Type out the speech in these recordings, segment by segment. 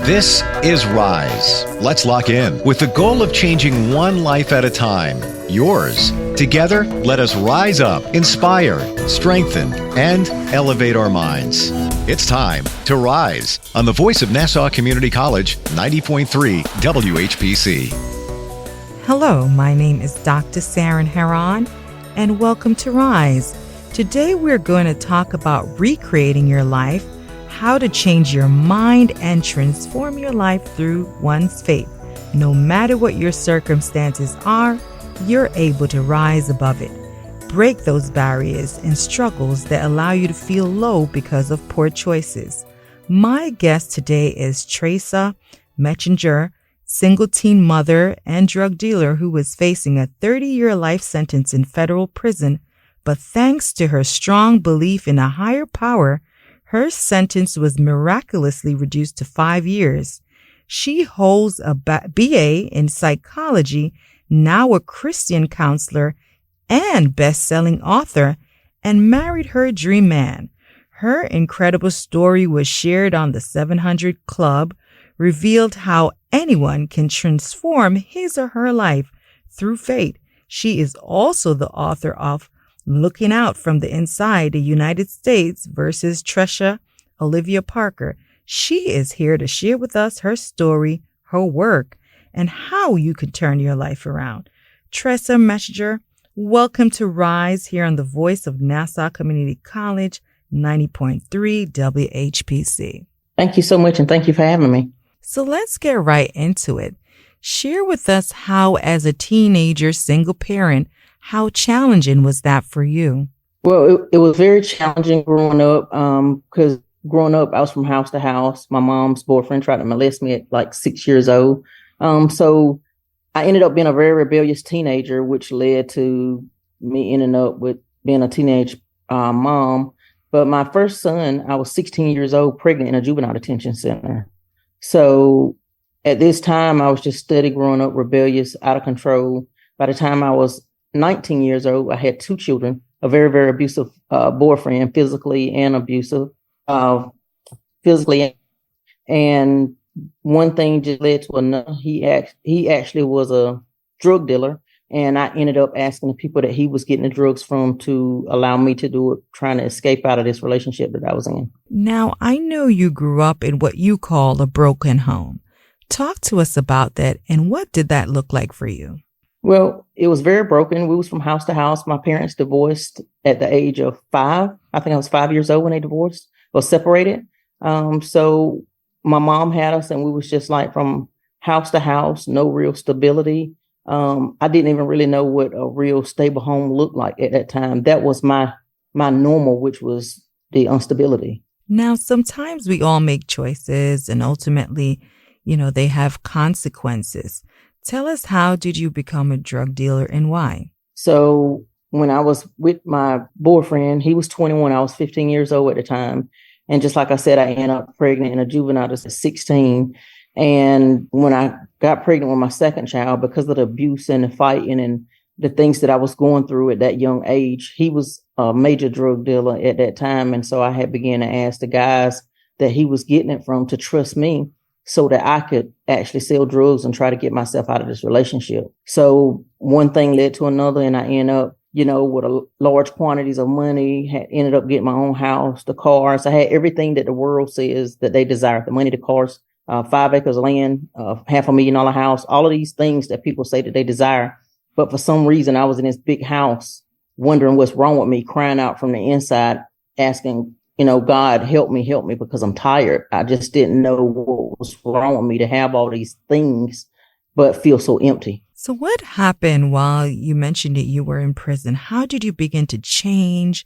This is Rise. Let's lock in with the goal of changing one life at a time. Yours. Together, let us rise up, inspire, strengthen, and elevate our minds. It's time to rise on the voice of Nassau Community College, 90.3 WHPC. Hello, my name is Dr. Saran Heron, and welcome to Rise. Today we're going to talk about recreating your life, how to change your mind and transform your life through one's faith. No matter what your circumstances are, you're able to rise above it. Break those barriers and struggles that allow you to feel low because of poor choices. My guest today is Tressa Mitchener, single teen mother and drug dealer who was facing a 30-year life sentence in federal prison, but thanks to her strong belief in a higher power, her sentence was miraculously reduced to 5 years. She holds a BA in psychology, now a Christian counselor and best-selling author, and married her dream man. Her incredible story was shared on the 700 Club, revealed how anyone can transform his or her life through faith. She is also the author of Looking Out from the Inside, the United States versus Tressa Oliva Parker. She is here to share with us her story, her work, and how you can turn your life around. Tressa Mitchener, welcome to Rise here on the voice of Nassau Community College, 90.3 WHPC. Thank you so much, and thank you for having me. So let's get right into it. Share with us how, as a teenager, single parent, how challenging was that for you? Well, it was very challenging growing up because growing up, I was from house to house. My mom's boyfriend tried to molest me at like 6 years old. So I ended up being a very rebellious teenager, which led to me ending up with being a teenage mom. But my first son, I was 16 years old, pregnant in a juvenile detention center. So at this time, I was just steady growing up, rebellious, out of control. By the time I was 19 years old, I had 2 children, a very, very abusive boyfriend, physically and abusive, and one thing just led to another. He actually was a drug dealer, and I ended up asking the people that he was getting the drugs from to allow me to do it, trying to escape out of this relationship that I was in. Now, I know you grew up in what you call a broken home. Talk to us about that, and what did that look like for you? Well, it was very broken. We was from house to house. My parents divorced at the age of 5. I think I was 5 years old when they divorced or separated. So my mom had us, and we was just like from house to house, no real stability. I didn't even really know what a real stable home looked like at that time. That was my normal, which was the instability. Now, sometimes we all make choices, and ultimately, they have consequences. Tell us, how did you become a drug dealer and why? So when I was with my boyfriend, he was 21. I was 15 years old at the time. And just like I said, I ended up pregnant in a juvenile at 16. And when I got pregnant with my second child, because of the abuse and the fighting and the things that I was going through at that young age, he was a major drug dealer at that time. And so I had began to ask the guys that he was getting it from to trust me, so that I could actually sell drugs and try to get myself out of this relationship. So one thing led to another, and I ended up, with large quantities of money, ended up getting my own house, the cars. I had everything that the world says that they desire: the money, the cars, 5 acres of land, $500,000 house, all of these things that people say that they desire. But for some reason, I was in this big house, wondering what's wrong with me, crying out from the inside, asking, God, help me, because I'm tired. I just didn't know what was wrong with me to have all these things, but feel so empty. So what happened while you mentioned that you were in prison? How did you begin to change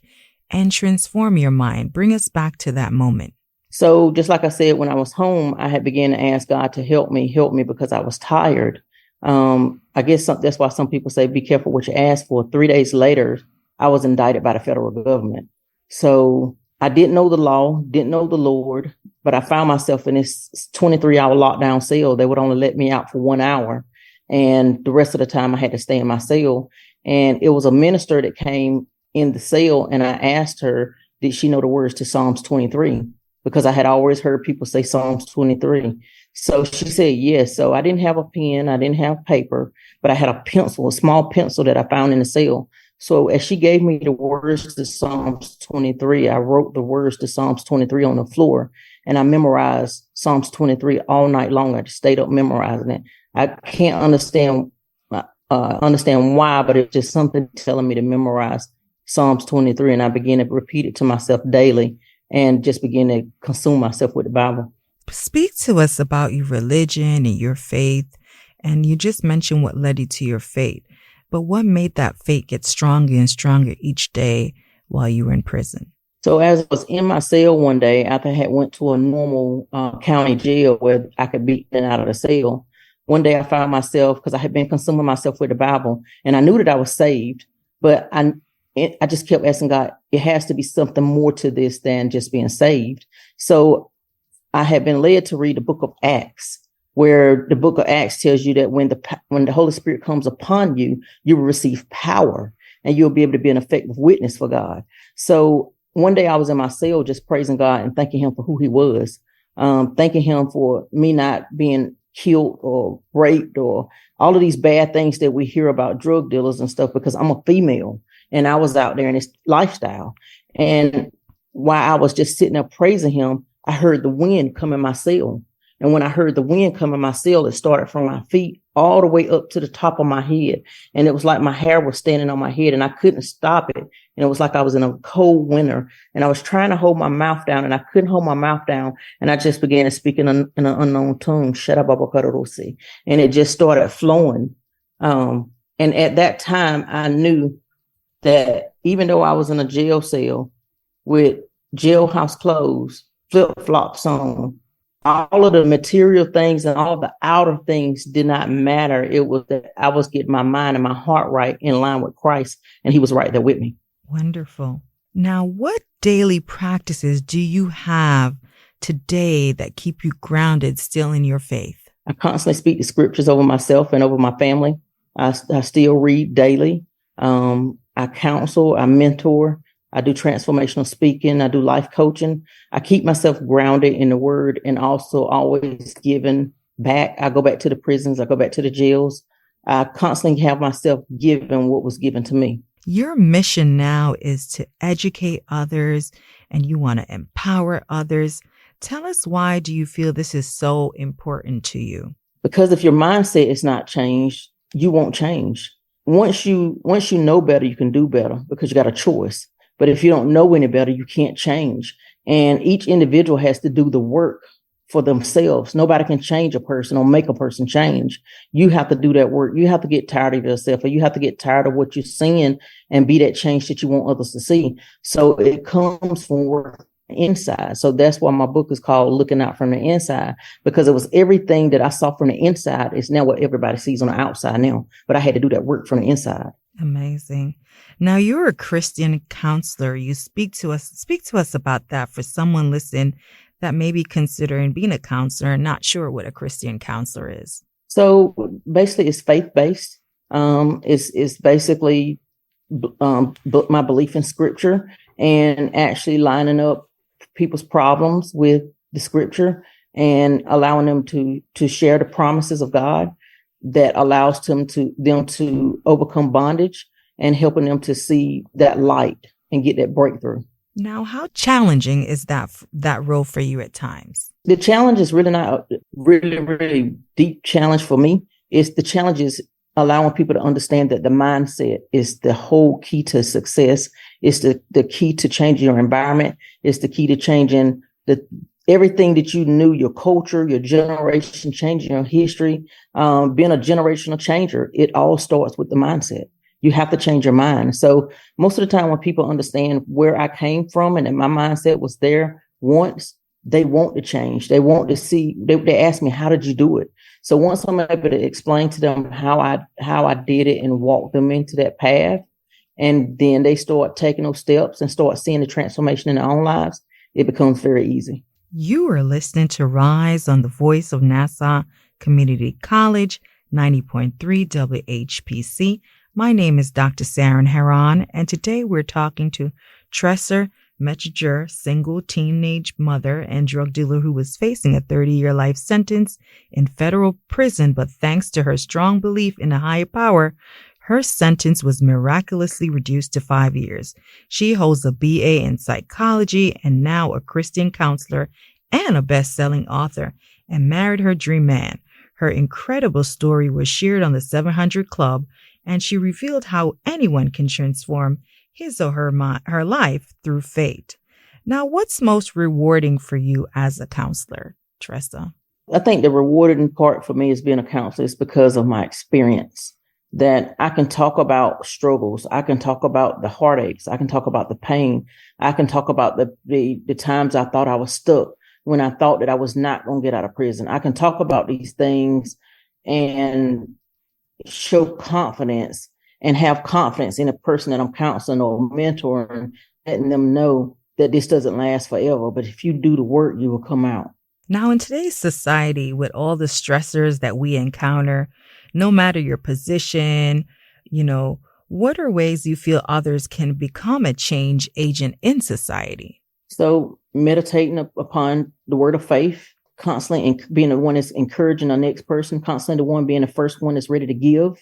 and transform your mind? Bring us back to that moment. So just like I said, when I was home, I had began to ask God to help me because I was tired. I guess that's why some people say, be careful what you ask for. 3 days later, I was indicted by the federal government. So I didn't know the law, didn't know the Lord, but I found myself in this 23-hour lockdown cell. They would only let me out for 1 hour. And the rest of the time I had to stay in my cell. And it was a minister that came in the cell, and I asked her, did she know the words to Psalms 23? Because I had always heard people say Psalms 23. So she said yes. So I didn't have a pen, I didn't have paper, but I had a pencil, a small pencil that I found in the cell. So as she gave me the words to Psalms 23, I wrote the words to Psalms 23 on the floor, and I memorized Psalms 23 all night long. I just stayed up memorizing it. I can't understand why, but it's just something telling me to memorize Psalms 23, and I began to repeat it to myself daily and just begin to consume myself with the Bible. Speak to us about your religion and your faith. And you just mentioned what led you to your faith. But what made that faith get stronger and stronger each day while you were in prison? So as I was in my cell one day, after I had went to a normal county jail where I could be in and out of the cell, one day I found myself, because I had been consuming myself with the Bible, and I knew that I was saved, but I just kept asking God, it has to be something more to this than just being saved. So I had been led to read the book of Acts, where the book of Acts tells you that when the Holy Spirit comes upon you, you will receive power and you'll be able to be an effective witness for God. So one day I was in my cell just praising God and thanking him for who he was, thanking him for me not being killed or raped or all of these bad things that we hear about drug dealers and stuff, because I'm a female and I was out there in this lifestyle. And while I was just sitting there praising him, I heard the wind come in my cell. And when I heard the wind come in my cell, it started from my feet all the way up to the top of my head. And it was like my hair was standing on my head and I couldn't stop it. And it was like I was in a cold winter and I was trying to hold my mouth down and I couldn't hold my mouth down. And I just began to speak in an unknown tongue. And it just started flowing. And at that time, I knew that even though I was in a jail cell with jailhouse clothes, flip-flops on, all of the material things and all the outer things did not matter. It was that I was getting my mind and my heart right in line with Christ, and he was right there with me. Wonderful. Now, what daily practices do you have today that keep you grounded still in your faith? I constantly speak the scriptures over myself and over my family. I still read daily. I counsel, I mentor. I do transformational speaking. I do life coaching. I keep myself grounded in the word and also always giving back. I go back to the prisons. I go back to the jails. I constantly have myself given what was given to me. Your mission now is to educate others and you want to empower others. Tell us, why do you feel this is so important to you? Because if your mindset is not changed, you won't change. Once you know better, you can do better because you got a choice. But if you don't know any better, you can't change. And each individual has to do the work for themselves. Nobody can change a person or make a person change. You have to do that work. You have to get tired of yourself, or you have to get tired of what you're seeing and be that change that you want others to see. So it comes from work inside. So that's why my book is called Looking Out from the Inside, because it was everything that I saw from the inside is now what everybody sees on the outside now. But I had to do that work from the inside. Amazing. Now, you're a Christian counselor. You speak to us about that for someone listening that may be considering being a counselor and not sure what a Christian counselor is. So basically it's faith-based. It's basically my belief in scripture and actually lining up people's problems with the scripture and allowing them to share the promises of God that allows them to overcome bondage and helping them to see that light and get that breakthrough. Now, how challenging is that role for you at times? The challenge is really not really deep challenge for me. It's the challenge is allowing people to understand that the mindset is the whole key to success. It's the key to changing your environment. It's the key to changing everything that you knew, your culture, your generation, changing your history, being a generational changer. It all starts with the mindset. You have to change your mind. So most of the time when people understand where I came from and that my mindset was there once, they want to change. They want to see, they ask me, how did you do it? So once I'm able to explain to them how I did it and walk them into that path, and then they start taking those steps and start seeing the transformation in their own lives, it becomes very easy. You are listening to Rise on the Voice of Nassau Community College, 90.3 WHPC. My name is Dr. Saran Heron, and today we're talking to Tressa Mitchener, single teenage mother and drug dealer who was facing a 30-year life sentence in federal prison, but thanks to her strong belief in a higher power, her sentence was miraculously reduced to 5 years. She holds a BA in psychology and now a Christian counselor and a best-selling author, and married her dream man. Her incredible story was shared on the 700 Club, and she revealed how anyone can transform his or her life through faith. Now, what's most rewarding for you as a counselor, Tressa? I think the rewarding part for me as being a counselor is because of my experience, that I can talk about struggles. I can talk about the heartaches. I can talk about the pain. I can talk about the times I thought I was stuck when I thought that I was not going to get out of prison. I can talk about these things and show confidence and have confidence in a person that I'm counseling or mentoring, letting them know that this doesn't last forever. But if you do the work, you will come out. Now, in today's society, with all the stressors that we encounter, no matter your position, what are ways you feel others can become a change agent in society? So meditating upon the word of faith, constantly and being the one that's encouraging the next person, constantly the one being the first one that's ready to give,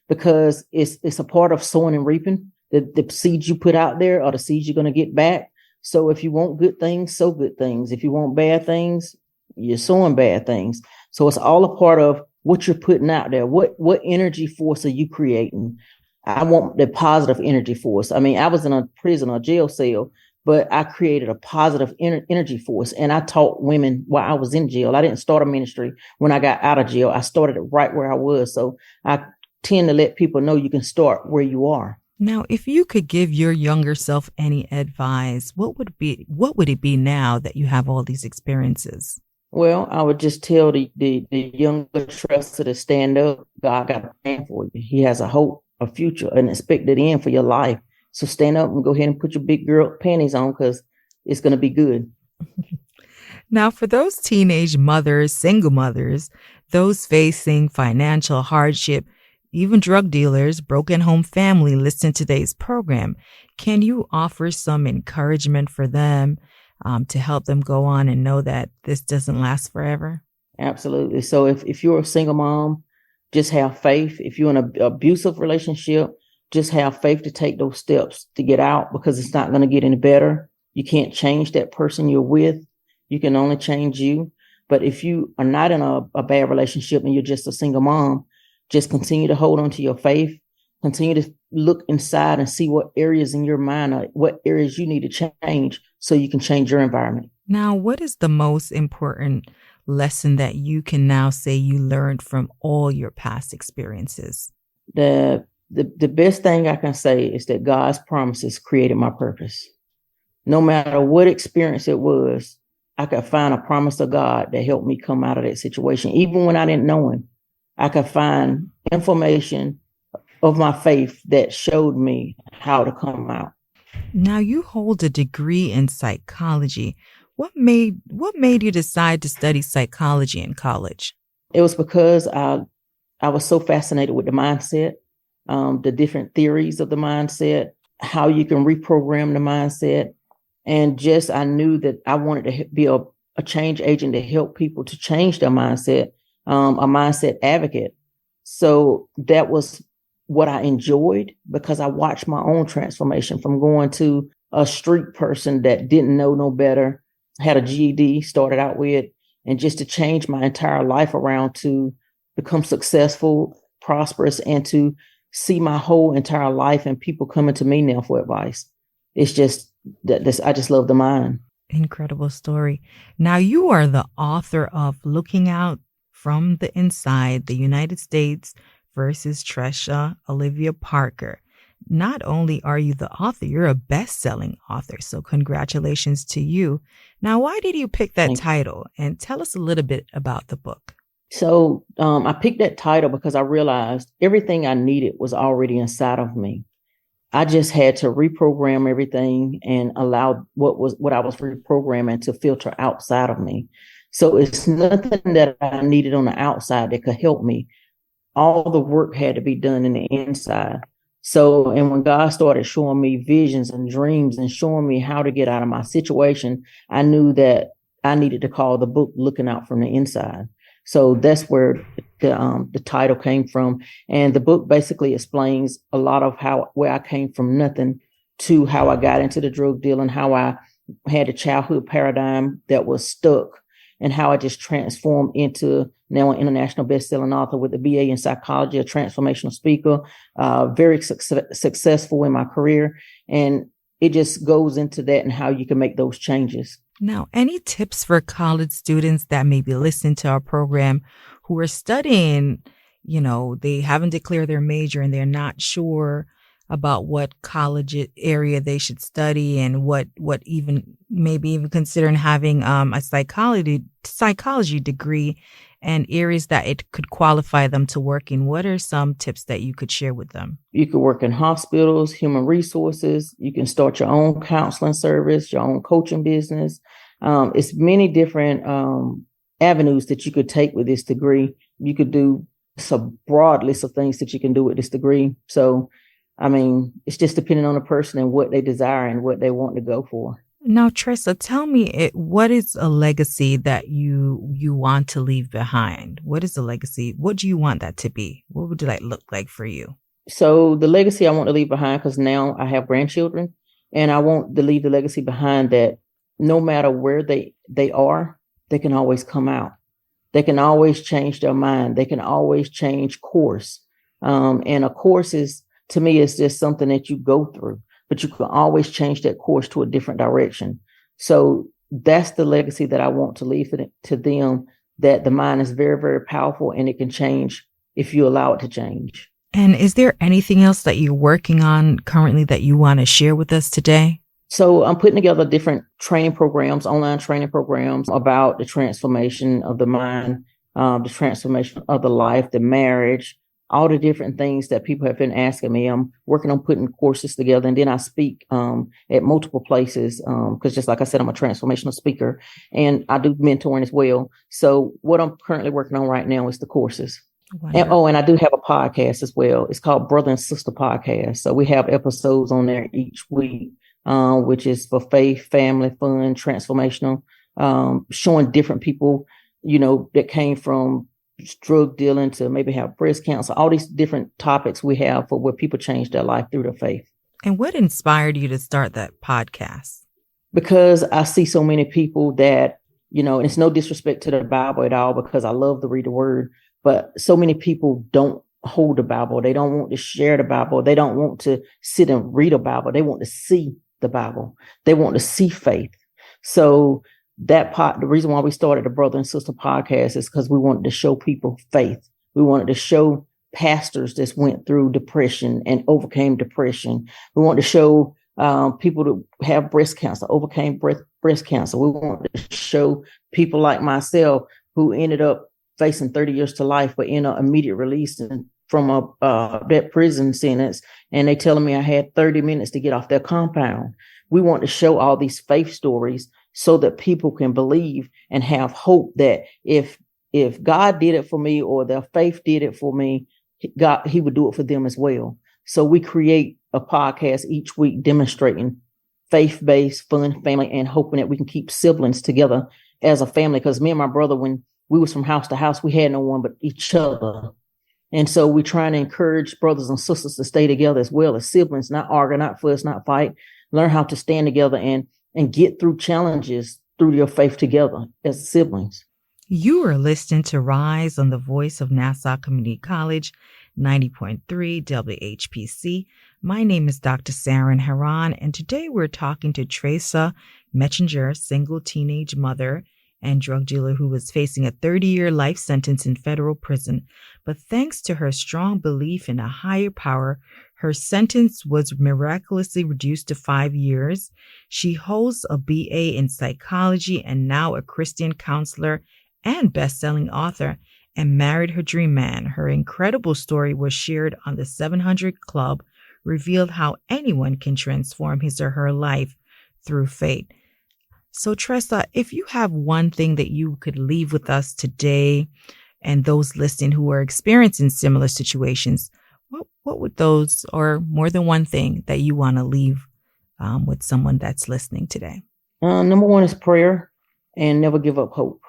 because it's a part of sowing and reaping. The seeds you put out there are the seeds you're going to get back. So if you want good things, sow good things. If you want bad things, you're sowing bad things. So it's all a part of what you're putting out there. What energy force are you creating? I want the positive energy force. I mean, I was in a prison or jail cell, but I created a positive energy force. And I taught women while I was in jail. I didn't start a ministry when I got out of jail. I started it right where I was. So I tend to let people know you can start where you are. Now, if you could give your younger self any advice, what would it be now that you have all these experiences? Well, I would just tell the younger Tressa to stand up. God got a plan for you. He has a hope, a future, an expected end for your life. So stand up and go ahead and put your big girl panties on, because it's going to be good. Now, for those teenage mothers, single mothers, those facing financial hardship, even drug dealers, broken home family, listen to today's program. Can you offer some encouragement for them to help them go on and know that this doesn't last forever? Absolutely. So if you're a single mom, just have faith. If you're in an abusive relationship, just have faith to take those steps to get out, because it's not going to get any better. You can't change that person you're with. You can only change you. But if you are not in a bad relationship and you're just a single mom, just continue to hold on to your faith. Continue to look inside and see what areas in your mind are, what areas you need to change so you can change your environment. Now, what is the most important lesson that you can now say you learned from all your past experiences? The best thing I can say is that God's promises created my purpose. No matter what experience it was, I could find a promise of God that helped me come out of that situation. Even when I didn't know him, I could find information of my faith that showed me how to come out. Now, you hold a degree in psychology. What made you decide to study psychology in college? It was because I was so fascinated with the mindset, the different theories of the mindset, how you can reprogram the mindset. And just I knew that I wanted to be a change agent to help people to change their mindset, a mindset advocate. So that was what I enjoyed, because I watched my own transformation from going to a street person that didn't know no better, had a GED, started out with, and just to change my entire life around to become successful, prosperous, and to see my whole entire life and people coming to me now for advice. It's just that I just love the mind. Incredible story. Now, you are the author of Looking Out from the Inside, the United States versus Tressa Oliva Parker. Not only are you the author, you're a best-selling author. So congratulations to you. Now, why did you pick that title? And tell us a little bit about the book. So I picked that title because I realized everything I needed was already inside of me. I just had to reprogram everything and allow what I was reprogramming to filter outside of me. So it's nothing that I needed on the outside that could help me. All the work had to be done in the inside. So, and when God started showing me visions and dreams and showing me how to get out of my situation, I knew that I needed to call the book Looking Out from the Inside. So that's where the title came from. And the book basically explains a lot of where I came from nothing to how I got into the drug dealing, how I had a childhood paradigm that was stuck, and how I just transformed into now an international best-selling author with a BA in psychology, a transformational speaker, very successful in my career. And it just goes into that and how you can make those changes. Now, any tips for college students that may be listening to our program who are studying, they haven't declared their major and they're not sure about what college area they should study and what even maybe even considering having a psychology degree and areas that it could qualify them to work in? What are some tips that you could share with them? You could work in hospitals, human resources. You can start your own counseling service, your own coaching business. It's many different avenues that you could take with this degree. You could do a broad list of things that you can do with this degree. So, it's just depending on the person and what they desire and what they want to go for. Now, Tressa, tell me, what is a legacy that you want to leave behind? What is a legacy? What do you want that to be? What would that look like for you? So the legacy I want to leave behind, because now I have grandchildren, and I want to leave the legacy behind that no matter where they are, they can always come out. They can always change their mind. They can always change course. And a course to me, it's just something that you go through, but you can always change that course to a different direction. So that's the legacy that I want to leave to them, that the mind is very, very powerful and it can change if you allow it to change. And is there anything else that you're working on currently that you want to share with us today? So I'm putting together different training programs, online training programs about the transformation of the mind, the transformation of the life, the marriage, all the different things that people have been asking me. I'm working on putting courses together, and then I speak at multiple places because just like I said, I'm a transformational speaker and I do mentoring as well. So what I'm currently working on right now is the courses. And I do have a podcast as well. It's called Brother and Sister Podcast. So we have episodes on there each week, which is for faith, family, fun, transformational, showing different people, that came from drug dealing to maybe have breast cancer, all these different topics we have for where people change their life through their faith. And what inspired you to start that podcast? Because I see so many people that, and it's no disrespect to the Bible at all, because I love to read the word, but so many people don't hold the Bible. They don't want to share the Bible. They don't want to sit and read a Bible. They want to see the Bible. They want to see faith. So the reason why we started the Brother and Sister Podcast is because we wanted to show people faith. We wanted to show pastors that went through depression and overcame depression. We wanted to show people that have breast cancer, overcame breast cancer. We wanted to show people like myself who ended up facing 30 years to life, but in an immediate release from that prison sentence. And they telling me I had 30 minutes to get off their compound. We want to show all these faith stories so that people can believe and have hope that if God did it for me, or their faith did it for me, He would do it for them as well. So we create a podcast each week demonstrating faith-based, fun, family, and hoping that we can keep siblings together as a family. Because me and my brother, when we was from house to house, we had no one but each other. And so we're trying to encourage brothers and sisters to stay together as well as siblings, not argue, not fuss, not fight, learn how to stand together and get through challenges through your faith together as siblings. You are listening to Rise on the Voice of Nassau Community College, 90.3 WHPC. My name is Dr. Saran Heron, and today we're talking to Tressa Mitchener, single teenage mother and drug dealer who was facing a 30-year life sentence in federal prison. But thanks to her strong belief in a higher power, her sentence was miraculously reduced to 5 years. She holds a BA in psychology and now a Christian counselor and best-selling author, and married her dream man. Her incredible story was shared on the 700 Club, revealed how anyone can transform his or her life through faith. So Tressa, if you have one thing that you could leave with us today and those listening who are experiencing similar situations, What would those, or more than one thing that you want to leave with someone that's listening today? Number one is prayer and never give up hope.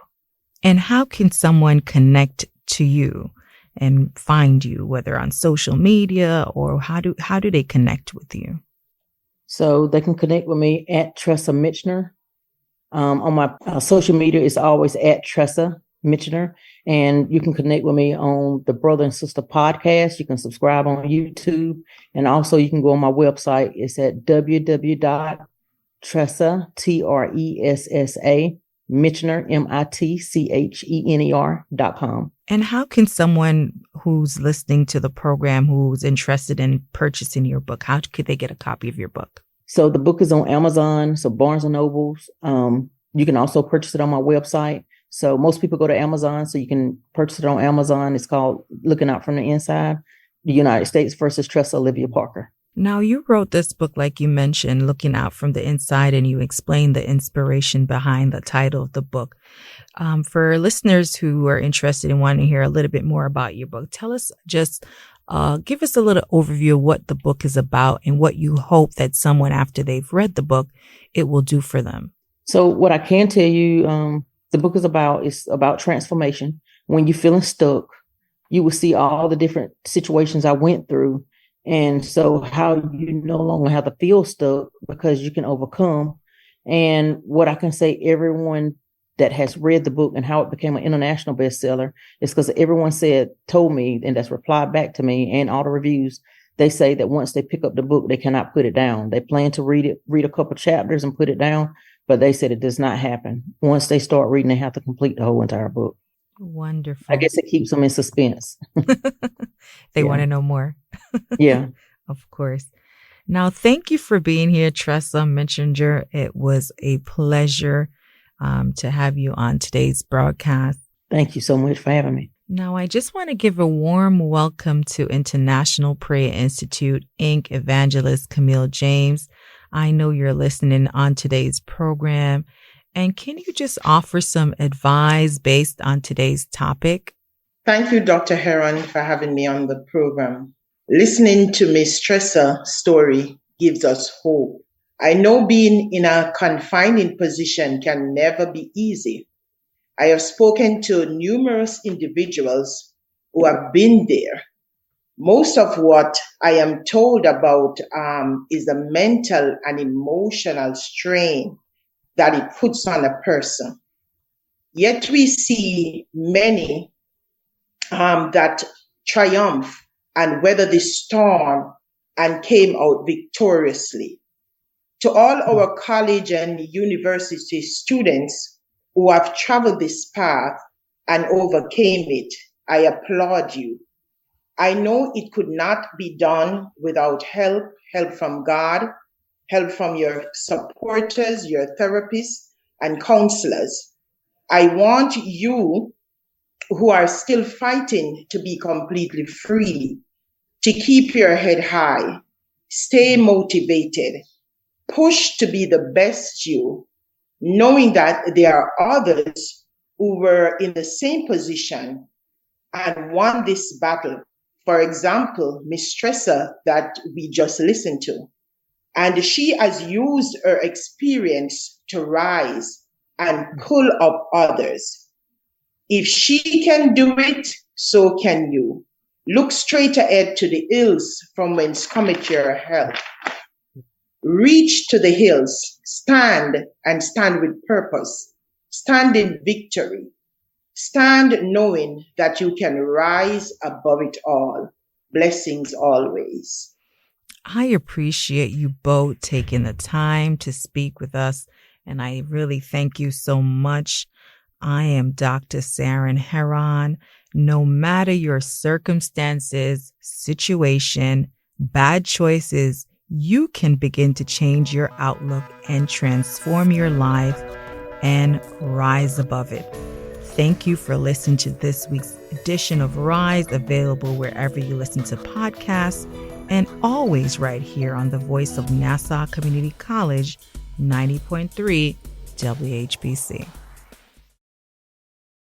And how can someone connect to you and find you, whether on social media, or how do they connect with you? So they can connect with me at Tressa Mitchener. On my social media, it's always at Tressa Mitchener. And you can connect with me on the Brother and Sister podcast. You can subscribe on YouTube. And also you can go on my website. It's at www.tressa, Tressa, Mitchener, Mitchener.com. And how can someone who's listening to the program, who's interested in purchasing your book, how could they get a copy of your book? So the book is on Amazon, so Barnes and Nobles. You can also purchase it on my website. So most people go to Amazon, so you can purchase it on Amazon. It's called Looking Out from the Inside, the United States versus Tressa Oliva Parker. Now, you wrote this book, like you mentioned, Looking Out from the Inside, and you explained the inspiration behind the title of the book. For listeners who are interested in wanting to hear a little bit more about your book, tell us give us a little overview of what the book is about and what you hope that someone, after they've read the book, it will do for them. So what I can tell you, the book is about transformation. When you're feeling stuck, you will see all the different situations I went through. And so how you no longer have to feel stuck because you can overcome. And what I can say, everyone that has read the book and how it became an international bestseller is because everyone told me, and that's replied back to me and all the reviews, they say that once they pick up the book, they cannot put it down. They plan to read a couple chapters and put it down, but they said it does not happen. Once they start reading, they have to complete the whole entire book. Wonderful. I guess it keeps them in suspense. They want to know more. Yeah. Of course. Now, thank you for being here, Tressa Mitchener. It was a pleasure to have you on today's broadcast. Thank you so much for having me. Now, I just want to give a warm welcome to International Prayer Institute, Inc. Evangelist Camille James. I know you're listening on today's program. And can you just offer some advice based on today's topic? Thank you, Dr. Heron, for having me on the program. Listening to Miss Tressa's story gives us hope. I know being in a confining position can never be easy. I have spoken to numerous individuals who have been there. Most of what I am told about is the mental and emotional strain that it puts on a person. Yet we see many that triumph and weather the storm and came out victoriously. To all our college and university students who have traveled this path and overcame it, I applaud you. I know it could not be done without help from God, help from your supporters, your therapists, and counselors. I want you who are still fighting to be completely free to keep your head high, stay motivated, push to be the best you, knowing that there are others who were in the same position and won this battle. For example, Miss Tressa that we just listened to. And she has used her experience to rise and pull up others. If she can do it, so can you. Look straight ahead to the hills from whence cometh your help. Reach to the hills, stand and stand with purpose. Stand in victory. Stand knowing that you can rise above it all. Blessings always. I appreciate you both taking the time to speak with us, and I really thank you so much. I am Dr. Saran Heron. No matter your circumstances, situation, bad choices, you can begin to change your outlook and transform your life and rise above it. Thank you for listening to this week's edition of Rise, available wherever you listen to podcasts, and always right here on the voice of Nassau Community College, 90.3 WHPC.